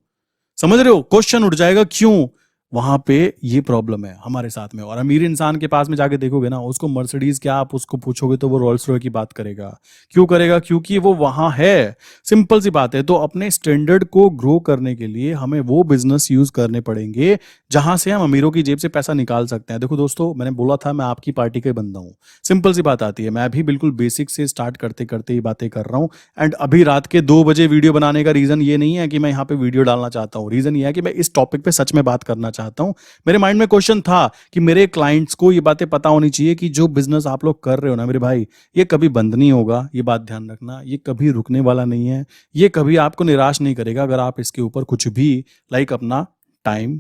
समझ रहे हो? क्वेश्चन उठ जाएगा क्यों? वहां पे ये प्रॉब्लम है हमारे साथ में। और अमीर इंसान के पास में जाके देखोगे ना, उसको मर्सिडीज क्या, आप उसको पूछोगे तो वो रोल्स रॉय की बात करेगा। क्यों करेगा? क्योंकि वो वहां है। सिंपल सी बात है। तो अपने स्टैंडर्ड को ग्रो करने के लिए हमें वो बिजनेस यूज करने पड़ेंगे जहां से हम अमीरों की जेब से पैसा निकाल सकते हैं। देखो दोस्तों, मैंने बोला था मैं आपकी पार्टी का ही बंदा हूँ। सिंपल सी बात आती है, मैं भी बिल्कुल बेसिक से स्टार्ट करते करते ही बातें कर रहा हूँ। एंड अभी रात के 2 बजे वीडियो बनाने का रीजन ये नहीं है कि मैं यहाँ पे वीडियो डालना चाहता हूँ। रीजन ये है कि मैं इस टॉपिक पे सच में बात करना चाहता हूँ। मेरे माइंड में क्वेश्चन था कि मेरे क्लाइंट्स को ये बातें पता होनी चाहिए कि जो बिजनेस आप लोग कर रहे हो ना मेरे भाई, ये कभी बंद नहीं होगा। ये बात ध्यान रखना, ये कभी रुकने वाला नहीं है। ये कभी आपको निराश नहीं करेगा अगर आप इसके ऊपर कुछ भी अपना टाइम,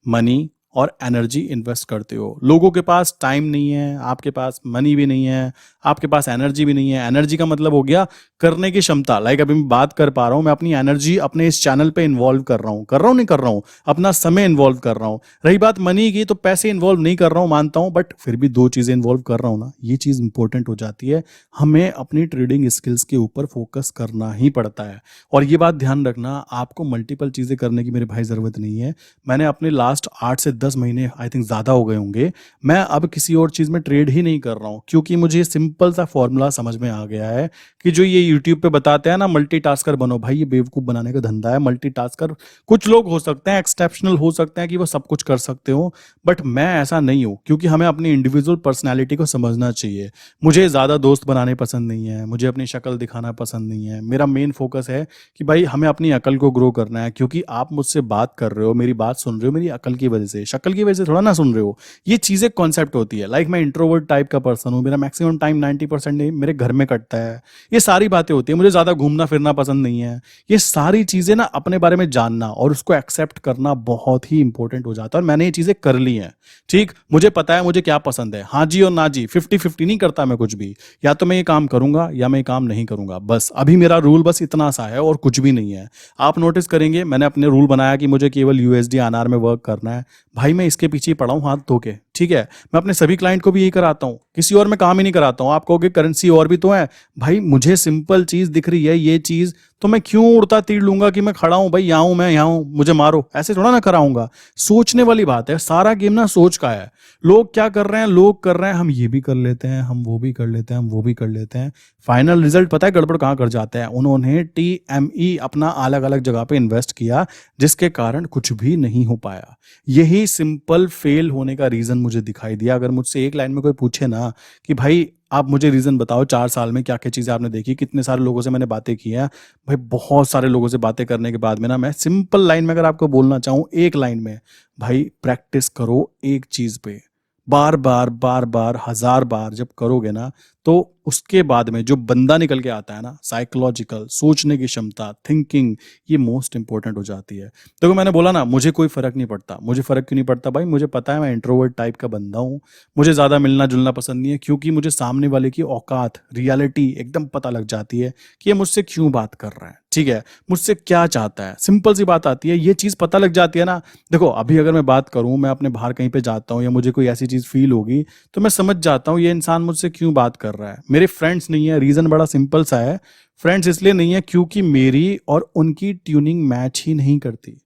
मनी और एनर्जी इन्वेस्ट करते हो। लोगों के पास टाइम नहीं है, आपके पास मनी भी नहीं है, आपके पास एनर्जी भी नहीं है। एनर्जी का मतलब हो गया करने की क्षमता। अभी मैं बात कर पा रहा हूं, मैं अपनी एनर्जी अपने इस चैनल पे इन्वॉल्व कर रहा हूं नहीं कर रहा हूं, अपना समय इन्वॉल्व कर रहा हूं। रही बात मनी की, तो पैसे इन्वॉल्व नहीं कर रहा हूं मानता हूं, बट फिर भी 2 चीजें इन्वॉल्व कर रहा हूं ना, ये चीज इंपॉर्टेंट हो जाती है। हमें अपनी ट्रेडिंग स्किल्स के ऊपर फोकस करना ही पड़ता है। और ये बात ध्यान रखना, आपको मल्टीपल चीजें करने की मेरे भाई जरूरत नहीं है। मैंने अपने लास्ट 8 से 10 महीने, आई थिंक ज्यादा हो गए होंगे, मैं अब किसी और चीज में ट्रेड ही नहीं कर रहा हूं, क्योंकि मुझे सिंपल सा फॉर्मूला समझ में आ गया है कि जो ये यूट्यूब पे बताते हैं ना मल्टीटास्कर बनो, भाई ये बेवकूफ बनाने का धंधा है। मल्टीटास्कर कुछ लोग हो सकते हैं, एक्सेप्शनल हो सकते हैं कि वो सब कुछ कर सकते हो, बट मैं ऐसा नहीं हूं। क्योंकि हमें अपनी इंडिविजुअल पर्सनैलिटी को समझना चाहिए। मुझे ज्यादा दोस्त बनाने पसंद नहीं है, मुझे अपनी शक्ल दिखाना पसंद नहीं है। मेरा मेन फोकस है कि भाई हमें अपनी अकल को ग्रो करना है। क्योंकि आप मुझसे बात कर रहे हो, मेरी बात सुन रहे हो, मेरी अकल की वजह से, शक्ल की वजह से थोड़ा ना सुन रहे हो। ये चीजें कॉन्सेप्ट होती है। मैं इंट्रोवर्ट टाइप का पर्सन हूँ, मेरा मैक्सिमम टाइम 90% नहीं मेरे घर में कटता है। ये सारी बातें होती है। मुझे ज्यादा घूमना फिरना पसंद नहीं है। ये सारी चीजें ना अपने बारे में जानना और उसको एक्सेप्ट करना बहुत ही इंपॉर्टेंट हो जाता है। और मैंने ये चीजें कर ली हैं। ठीक, मुझे पता है मुझे क्या पसंद है। हाँ जी और ना जी, 50-50 नहीं करता मैं कुछ भी। या तो मैं ये काम करूंगा या मैं ये काम नहीं करूंगा। बस अभी मेरा रूल बस इतना सा है और कुछ भी नहीं है। आप नोटिस करेंगे मैंने अपने रूल बनाया कि मुझे केवल यूएसडी आरआर में वर्क करना है। भाई मैं इसके पीछे पड़ा हूं हाथ धो के। ठीक है, मैं अपने सभी क्लाइंट को भी यही कराता हूं, किसी और में काम ही नहीं कराता हूं। आप कहोगे करेंसी और भी तो है। भाई मुझे सिंपल चीज दिख रही है, ये चीज तो मैं क्यों उड़ता तीर लूंगा कि मैं खड़ा हूं भाई, यहाँ हूं, मैं यहाँ हूं, मुझे मारो, ऐसे थोड़ा ना कराऊंगा। सोचने वाली बात है। सारा गेम ना सोच का है। लोग क्या कर रहे हैं, लोग कर रहे हैं हम ये भी कर लेते हैं, हम वो भी कर लेते हैं, हम वो भी कर लेते हैं। फाइनल रिजल्ट पता है गड़बड़ कहाँ कर जाते हैं? उन्होंने टीएमई अपना अलग अलग जगह पे इन्वेस्ट किया, जिसके कारण कुछ भी नहीं हो पाया। यही सिंपल फेल होने का रीजन मुझे दिखाई दिया। अगर मुझसे एक लाइन में कोई पूछे ना कि भाई आप मुझे रीजन बताओ 4 साल में क्या क्या चीजें आपने देखी, कितने सारे लोगों से मैंने बातें की हैं, भाई बहुत सारे लोगों से बातें करने के बाद में ना मैं सिंपल लाइन में अगर आपको बोलना चाहूं, एक लाइन में, भाई प्रैक्टिस करो एक चीज पे। बार बार बार बार 1000 बार जब करोगे ना, तो उसके बाद में जो बंदा निकल के आता है ना, साइकोलॉजिकल सोचने की क्षमता, थिंकिंग, ये मोस्ट इंपॉर्टेंट हो जाती है। देखो मैंने बोला ना मुझे कोई फर्क नहीं पड़ता। मुझे फर्क क्यों नहीं पड़ता भाई? मुझे पता है मैं इंट्रोवर्ट टाइप का बंदा हूँ। मुझे ज्यादा मिलना जुलना पसंद नहीं है, क्योंकि मुझे सामने वाले की औकात, रियलिटी एकदम पता लग जाती है कि ये मुझसे क्यों बात कर रहा है। ठीक है, मुझसे क्या चाहता है। सिंपल सी बात आती है, ये चीज पता लग जाती है ना। देखो अभी अगर मैं बात करूं, मैं अपने बाहर कहीं पे जाता हूं या मुझे कोई ऐसी चीज फील होगी, तो मैं समझ जाता हूं ये इंसान मुझसे क्यों बात कर रहा है। मेरे फ्रेंड्स नहीं है, रीजन बड़ा सिंपल सा है। फ्रेंड्स इसलिए नहीं है क्योंकि मेरी और उनकी ट्यूनिंग मैच ही नहीं करती।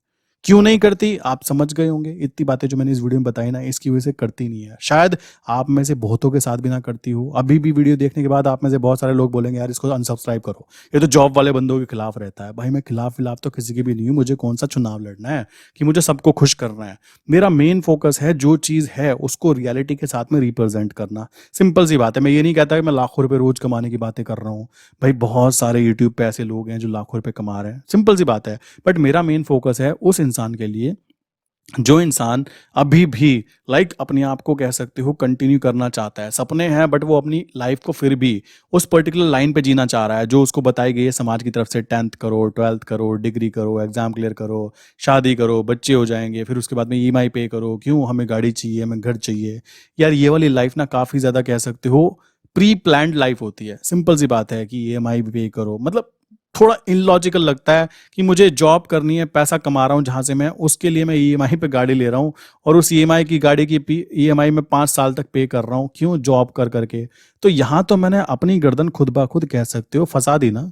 क्यों नहीं करती आप समझ गए होंगे। इतनी बातें जो मैंने इस वीडियो में बताई ना, इसकी वजह से करती नहीं है। शायद आप में से बहुतों के साथ भी ना करती हो। अभी भी वीडियो देखने के बाद आप में से बहुत सारे लोग बोलेंगे यार इसको अनसब्सक्राइब करो, ये तो जॉब वाले बंदों के खिलाफ रहता है। भाई मैं खिलाफ तो किसी के भी नहीं हूँ। मुझे कौन सा चुनाव लड़ना है कि मुझे सबको खुश करना है। मेरा मेन फोकस है जो चीज है उसको रियलिटी के साथ में रिप्रेजेंट करना। सिंपल सी बात है। मैं ये नहीं कहता कि मैं लाखों रुपए रोज कमाने की बातें कर रहा हूँ। भाई बहुत सारे यूट्यूब पे ऐसे लोग हैं जो लाखों रुपए कमा रहे हैं, सिंपल सी बात है। बट मेरा मेन फोकस है उस इंसान के लिए जो इंसान अभी भी अपने आप को कह सकते हो कंटिन्यू करना चाहता है। सपने हैं बट वो अपनी लाइफ को फिर भी उस पर्टिकुलर लाइन पे जीना चाह रहा है जो उसको बताई गई है समाज की तरफ से। 10th करो, 12th करो, डिग्री करो, एग्जाम क्लियर करो, शादी करो, बच्चे हो जाएंगे, फिर उसके बाद में ईएमआई पे करो, क्यों हमें गाड़ी चाहिए, हमें घर चाहिए। यार ये वाली लाइफ ना काफी ज्यादा कह सकते हो प्री प्लान्ड लाइफ होती है। सिंपल सी बात है कि ईएमआई पे करो, मतलब थोड़ा इलॉजिकल लगता है कि मुझे जॉब करनी है, पैसा कमा रहा हूं जहां से मैं, उसके लिए मैं ईएमआई पे गाड़ी ले रहा हूं और उस ईएमआई की गाड़ी की ईएमआई में 5 साल तक पे कर रहा हूं, क्यों? जॉब कर करके। तो यहां तो मैंने अपनी गर्दन खुद ब खुद कह सकते हो फंसा दी ना।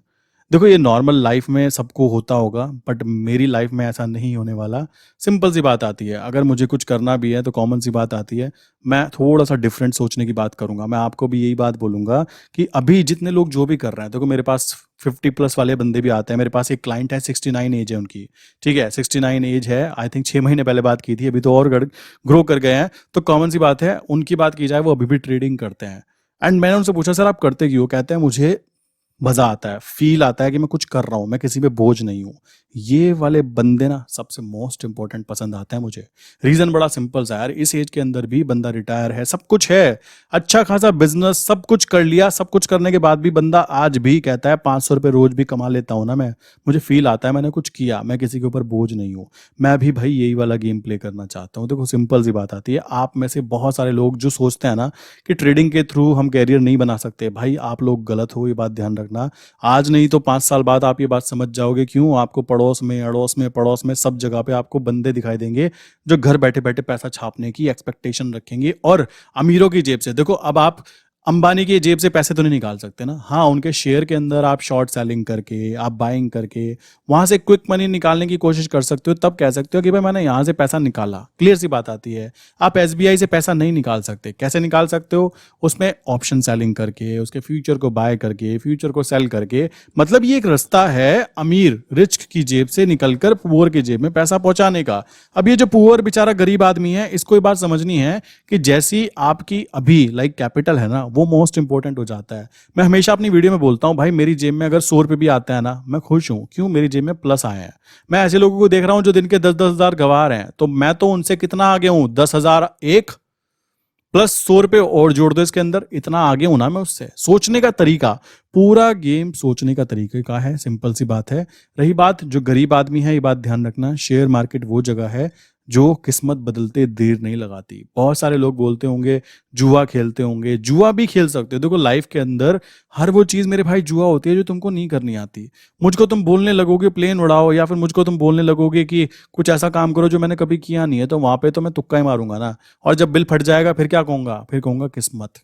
देखो ये नॉर्मल लाइफ में सबको होता होगा, बट मेरी लाइफ में ऐसा नहीं होने वाला। सिंपल सी बात आती है, अगर मुझे कुछ करना भी है तो कॉमन सी बात आती है, मैं थोड़ा सा डिफरेंट सोचने की बात करूंगा। मैं आपको भी यही बात बोलूंगा कि अभी जितने लोग जो भी कर रहे हैं, देखो मेरे पास 50+ वाले बंदे भी आते हैं। मेरे पास एक क्लाइंट है, 69 एज है उनकी, ठीक है, 69 एज है। आई थिंक 6 महीने पहले बात की थी, अभी तो और ग्रो कर गए हैं। तो कॉमन सी बात है, उनकी बात की जाए वो अभी भी ट्रेडिंग करते हैं। एंड मैंने उनसे पूछा, सर आप करते क्यों? कहते हैं मुझे मजा आता है, फील आता है कि मैं कुछ कर रहा हूं, मैं किसी पे बोझ नहीं हूं। ये वाले बंदे ना सबसे मोस्ट इंपॉर्टेंट पसंद आते हैं मुझे। रीजन बड़ा सिंपल सा है यार, इस एज के अंदर भी बंदा रिटायर है, सब कुछ है, अच्छा खासा बिजनेस, सब कुछ कर लिया। सब कुछ करने के बाद भी बंदा आज भी कहता है 500 रुपये रोज भी कमा लेता हूं ना मैं, मुझे फील आता है मैंने कुछ किया, मैं किसी के ऊपर बोझ नहीं हूं। मैं भी भाई यही वाला गेम प्ले करना चाहता हूं। देखो सिंपल सी बात आती है, आप में से बहुत सारे लोग जो सोचते हैं ना कि ट्रेडिंग के थ्रू हम कैरियर नहीं बना सकते, भाई आप लोग गलत हो, ये बात ध्यान रखना। आज नहीं तो 5 साल बाद आप ये बात समझ जाओगे। क्यों? आपको पड़ोस में, अड़ोस में, पड़ोस में, सब जगह पे आपको बंदे दिखाई देंगे जो घर बैठे बैठे पैसा छापने की एक्सपेक्टेशन रखेंगे, और अमीरों की जेब से। देखो अब आप अंबानी की जेब से पैसे तो नहीं निकाल सकते ना। हाँ, उनके शेयर के अंदर आप शॉर्ट सेलिंग करके, आप बाइंग करके वहां से क्विक मनी निकालने की कोशिश कर सकते हो, तब कह सकते हो कि भाई मैंने यहां से पैसा निकाला। क्लियर सी बात आती है। आप एसबीआई से पैसा नहीं निकाल सकते। कैसे निकाल सकते हो? उसमें ऑप्शन सेलिंग करके, उसके फ्यूचर को बाय करके, फ्यूचर को सेल करके। मतलब ये एक रास्ता है अमीर रिच की जेब से निकलकर पुअर की जेब में पैसा पहुंचाने का। अब ये जो पुअर बेचारा गरीब आदमी है, इसको ये बात समझनी है कि जैसी आपकी अभी लाइक कैपिटल है ना, वो मोस्ट इंपॉर्टेंट हो जाता है। मैं हमेशा अपनी वीडियो में बोलता हूं, भाई मेरी जेब में अगर 100 रुपये भी आता है ना, मैं खुश हूं। क्यों? मेरी जेब में प्लस आए हैं। मैं ऐसे लोगों को देख रहा हूं जो दिन के 10-10 हजार गंवा रहे हैं, तो मैं तो उनसे कितना आगे हूं? 10,000 एक प्लस 100 रुपये और जोड़ दो इसके अंदर, इतना आगे हूं ना मैं उससे। सोचने का तरीका, पूरा गेम सोचने का तरीके का है। सिंपल सी बात है। रही बात जो गरीब आदमी है, ये बात ध्यान रखना, शेयर मार्केट वो जगह है जो किस्मत बदलते देर नहीं लगाती। बहुत सारे लोग बोलते होंगे जुआ खेलते होंगे, जुआ भी खेल सकते हो। देखो लाइफ के अंदर हर वो चीज मेरे भाई जुआ होती है जो तुमको नहीं करनी आती। मुझको तुम बोलने लगोगे प्लेन उड़ाओ, या फिर मुझको तुम बोलने लगोगे कि कुछ ऐसा काम करो जो मैंने कभी किया नहीं है, तो वहां पे तो मैं तुक्का ही मारूंगा ना। और जब बिल फट जाएगा फिर क्या कहूंगा? फिर कहूंगा किस्मत।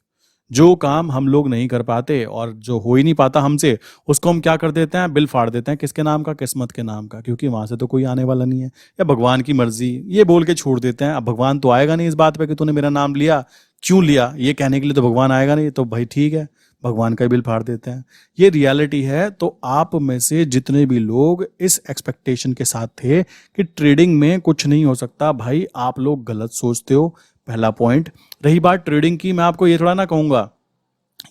जो काम हम लोग नहीं कर पाते और जो हो ही नहीं पाता हमसे, उसको हम क्या कर देते हैं? बिल फाड़ देते हैं। किसके नाम का? किस्मत के नाम का, क्योंकि वहां से तो कोई आने वाला नहीं है, या भगवान की मर्जी, ये बोल के छोड़ देते हैं। अब भगवान तो आएगा नहीं इस बात पे कि तूने मेरा नाम लिया, क्यों लिया, ये कहने के लिए तो भगवान आएगा नहीं। तो भाई ठीक है, भगवान का बिल फाड़ देते हैं। ये रियलिटी है। तो आप में से जितने भी लोग इस एक्सपेक्टेशन के साथ थे कि ट्रेडिंग में कुछ नहीं हो सकता, भाई आप लोग गलत सोचते हो। पहला पॉइंट। रही बात ट्रेडिंग की, मैं आपको ये थोड़ा ना कहूंगा,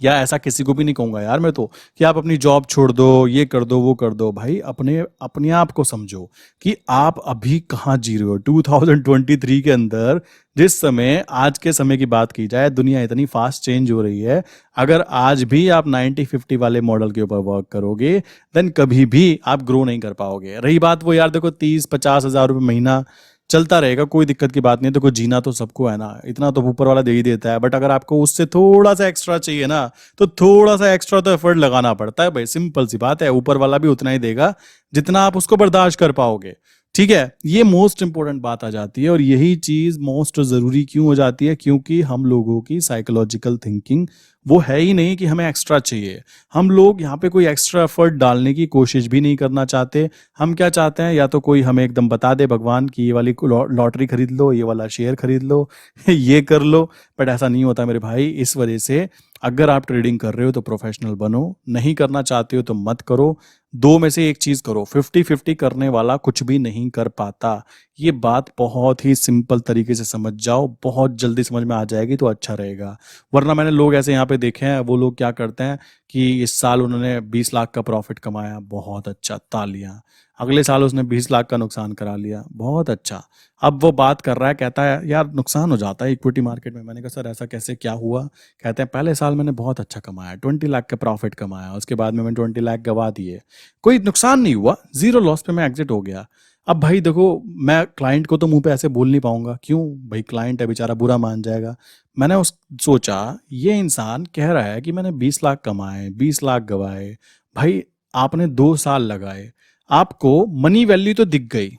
या ऐसा किसी को भी नहीं कहूंगा यार मैं तो, कि आप अपनी जॉब छोड़ दो, ये कर दो, वो कर दो। भाई अपने अपने आप को समझो कि आप अभी कहाँ जी रहे हो। 2023 के अंदर, जिस समय, आज के समय की बात की जाए, दुनिया इतनी फास्ट चेंज हो रही है। अगर आज भी आप 90-50 वाले मॉडल के ऊपर वर्क करोगे, देन कभी भी आप ग्रो नहीं कर पाओगे। रही बात वो यार, देखो 30-50 हजार रुपये महीना चलता रहेगा, कोई दिक्कत की बात नहीं। देखो जीना तो सबको है ना, इतना तो ऊपर वाला दे ही देता है। बट अगर आपको उससे थोड़ा सा एक्स्ट्रा चाहिए ना, तो थोड़ा सा एक्स्ट्रा तो एफर्ट लगाना पड़ता है भाई। सिंपल सी बात है, ऊपर वाला भी उतना ही देगा जितना आप उसको बर्दाश्त कर पाओगे। ठीक है, ये मोस्ट इंपॉर्टेंट बात आ जाती है। और यही चीज मोस्ट जरूरी क्यों हो जाती है? क्योंकि हम लोगों की साइकोलॉजिकल थिंकिंग वो है ही नहीं कि हमें एक्स्ट्रा चाहिए। हम लोग यहाँ पे कोई एक्स्ट्रा एफर्ट डालने की कोशिश भी नहीं करना चाहते। हम क्या चाहते हैं? या तो कोई हमें एकदम बता दे भगवान की ये वाली लॉटरी खरीद लो, ये वाला शेयर खरीद लो, ये कर लो। बट ऐसा नहीं होता मेरे भाई। इस वजह से अगर आप ट्रेडिंग कर रहे हो तो प्रोफेशनल बनो, नहीं करना चाहते हो तो मत करो। दो में से एक चीज करो। 50-50 करने वाला कुछ भी नहीं कर पाता। ये बात बहुत ही सिंपल तरीके से समझ जाओ, बहुत जल्दी समझ में आ जाएगी तो अच्छा रहेगा। वरना मैंने लोग ऐसे यहाँ पे देखे हैं, वो लोग क्या करते हैं कि इस साल उन्होंने 20 लाख का प्रॉफिट कमाया, बहुत अच्छा, तालियां। अगले साल उसने 20 लाख का नुकसान करा लिया, बहुत अच्छा। अब वो बात कर रहा है, कहता है यार नुकसान हो जाता है इक्विटी मार्केट में। मैंने कहा सर ऐसा कैसे, क्या हुआ? कहते हैं पहले साल मैंने बहुत अच्छा कमाया, 20 लाख का प्रॉफिट कमाया, उसके बाद में मैंने 20 लाख गवा दिए, कोई नुकसान नहीं हुआ, जीरो लॉस पे मैं एग्जिट हो गया। अब भाई देखो, मैं क्लाइंट को तो मुंह पे ऐसे बोल नहीं पाऊंगा। क्यों भाई? क्लाइंट है बेचारा, बुरा मान जाएगा। मैंने उस सोचा, ये इंसान कह रहा है कि मैंने 20 लाख कमाए, 20 लाख गवाए। भाई आपने 2 साल लगाए, आपको मनी वैल्यू तो दिख गई,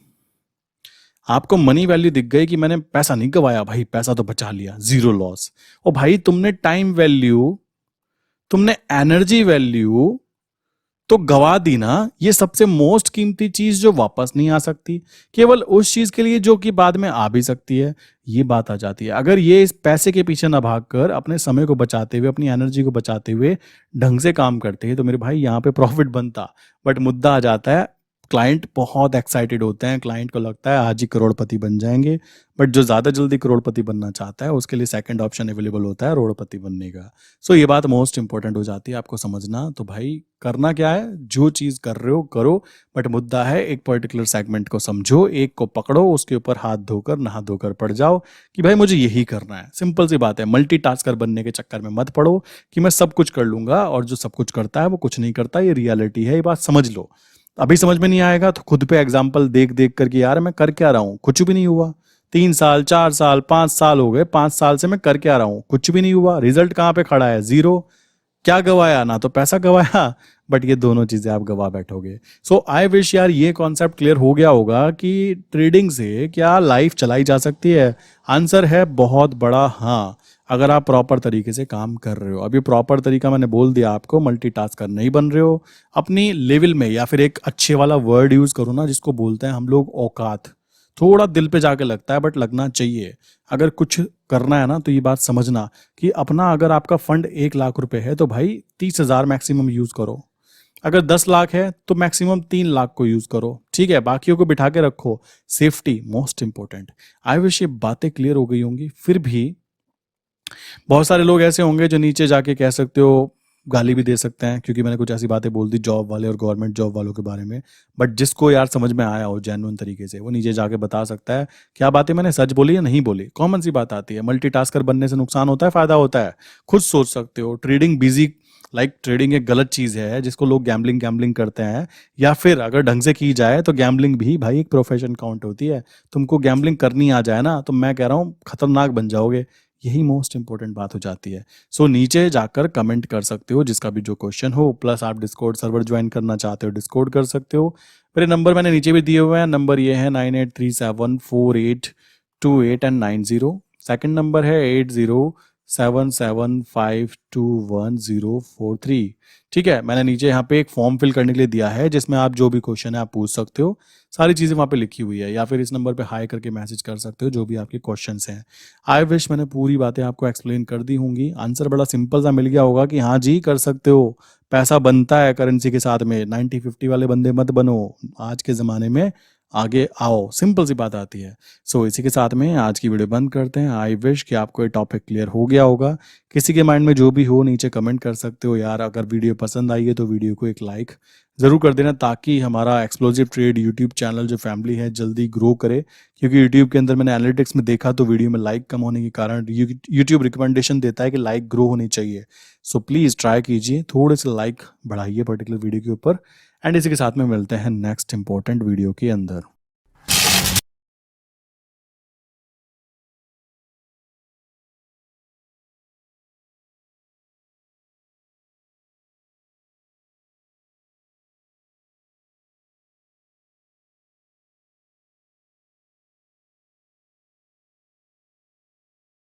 आपको मनी वैल्यू दिख गई कि मैंने पैसा नहीं गवाया भाई, पैसा तो बचा लिया, जीरो लॉस। और भाई तुमने टाइम वैल्यू, तुमने एनर्जी वैल्यू, तो गवा दी ना, ये सबसे मोस्ट कीमती चीज जो वापस नहीं आ सकती, केवल उस चीज के लिए जो कि बाद में आ भी सकती है। ये बात आ जाती है। अगर ये इस पैसे के पीछे ना भागकर अपने समय को बचाते हुए, अपनी एनर्जी को बचाते हुए ढंग से काम करते हैं, तो मेरे भाई यहाँ पे प्रॉफिट बनता। बट मुद्दा आ जाता है, क्लाइंट बहुत एक्साइटेड होते हैं, क्लाइंट को लगता है आज ही करोड़पति बन जाएंगे। बट जो ज़्यादा जल्दी करोड़पति बनना चाहता है उसके लिए सेकंड ऑप्शन अवेलेबल होता है करोड़पति बनने का। सो ये बात मोस्ट इंपॉर्टेंट हो जाती है आपको समझना। तो भाई करना क्या है, जो चीज़ कर रहे हो करो, बट मुद्दा है एक पर्टिकुलर सेगमेंट को समझो, एक को पकड़ो, उसके ऊपर हाथ धोकर नहा धोकर पड़ जाओ कि भाई मुझे यही करना है। सिंपल सी बात है, मल्टीटास्कर बनने के चक्कर में मत पड़ो कि मैं सब कुछ कर लूंगा और जो सब कुछ करता है वो कुछ नहीं करता। ये रियलिटी है, ये बात समझ लो। अभी समझ में नहीं आएगा तो खुद पे एग्जाम्पल देख देख करके, यार मैं कर क्या रहा हूँ, कुछ भी नहीं हुआ। 3 साल 4 साल 5 साल हो गए, 5 साल से मैं कर क्या रहा हूँ, कुछ भी नहीं हुआ। रिजल्ट कहाँ पे खड़ा है, जीरो। क्या गवाया, ना तो पैसा गवाया, बट ये दोनों चीजें आप गवा बैठोगे। सो आई विश यार ये कॉन्सेप्ट क्लियर हो गया होगा कि ट्रेडिंग से क्या लाइफ चलाई जा सकती है। आंसर है बहुत बड़ा हाँ, अगर आप प्रॉपर तरीके से काम कर रहे हो। अभी प्रॉपर तरीका मैंने बोल दिया आपको, मल्टीटास्कर नहीं बन रहे हो अपनी लेवल में, या फिर एक अच्छे वाला वर्ड यूज करो ना जिसको बोलते हैं हम लोग औकात। थोड़ा दिल पे जाके लगता है बट लगना चाहिए। अगर कुछ करना है ना तो ये बात समझना कि अपना, अगर आपका फंड 1 लाख रुपए है तो भाई 30,000 मैक्सिमम यूज करो। अगर 10 लाख है तो मैक्सिमम 3 लाख को यूज करो, ठीक है। बाकियों को बिठा के रखो, safety most important. I wish ये बातें क्लियर हो गई होंगी। फिर भी बहुत सारे लोग ऐसे होंगे जो नीचे जाके कह सकते हो, गाली भी दे सकते हैं, क्योंकि मैंने कुछ ऐसी बातें बोल दी जॉब वाले और गवर्नमेंट जॉब वालों के बारे में। बट जिसको यार समझ में आया हो जेन्युइन तरीके से, वो नीचे जाके बता सकता है क्या बातें मैंने सच बोली या नहीं बोली। कॉमन सी बात आती है, मल्टीटास्कर बनने से नुकसान होता है फायदा होता है, खुद सोच सकते हो। ट्रेडिंग बिजी, ट्रेडिंग एक गलत चीज है जिसको लोग गैम्बलिंग गैम्बलिंग करते हैं, या फिर अगर ढंग से की जाए तो गैम्बलिंग भी भाई एक प्रोफेशन काउंट होती है। तुमको गैम्बलिंग करनी आ जाए ना तो मैं कह रहा हूँ खतरनाक बन जाओगे। यही मोस्ट इंपॉर्टेंट बात हो जाती है। सो नीचे जाकर कमेंट कर सकते हो जिसका भी जो क्वेश्चन हो, प्लस आप डिस्कॉर्ड सर्वर ज्वाइन करना चाहते हो डिस्कॉर्ड कर सकते हो। मेरे नंबर मैंने नीचे भी दिए हुए हैं। नंबर ये है 9837482890। सेकंड नंबर है 8077521043। ठीक है, मैंने नीचे यहाँ पे एक फॉर्म फिल करने के लिए दिया है जिसमें आप जो भी क्वेश्चन है आप पूछ सकते हो। सारी चीज़ें वहाँ पे लिखी हुई है, या फिर इस नंबर पे हाई करके मैसेज कर सकते हो जो भी आपके क्वेश्चंस हैं। आई विश मैंने पूरी बातें आपको एक्सप्लेन कर दी होंगी। आंसर बड़ा सिंपल सा मिल गया होगा कि हाँ जी कर सकते हो, पैसा बनता है करेंसी के साथ में। 90-50 वाले बंदे मत बनो, आज के ज़माने में आगे आओ, सिंपल सी बात आती है। सो इसी के साथ में आज की वीडियो बंद करते हैं। आई विश कि आपको ये टॉपिक क्लियर हो गया होगा। किसी के माइंड में जो भी हो नीचे कमेंट कर सकते हो। यार अगर वीडियो पसंद आई है तो वीडियो को एक लाइक ज़रूर कर देना, ताकि हमारा एक्सप्लोजिव ट्रेड यूट्यूब चैनल जो फैमिली है जल्दी ग्रो करे। क्योंकि यूट्यूब के अंदर मैंने एनालिटिक्स में देखा तो वीडियो में लाइक कम होने के कारण यूट्यूब रिकमेंडेशन देता है कि लाइक ग्रो होनी चाहिए। सो प्लीज़ ट्राई कीजिए, थोड़े से लाइक बढ़ाइए पर्टिकुलर वीडियो के ऊपर। एंड इसी के साथ में मिलते हैं नेक्स्ट इंपॉर्टेंट वीडियो के अंदर।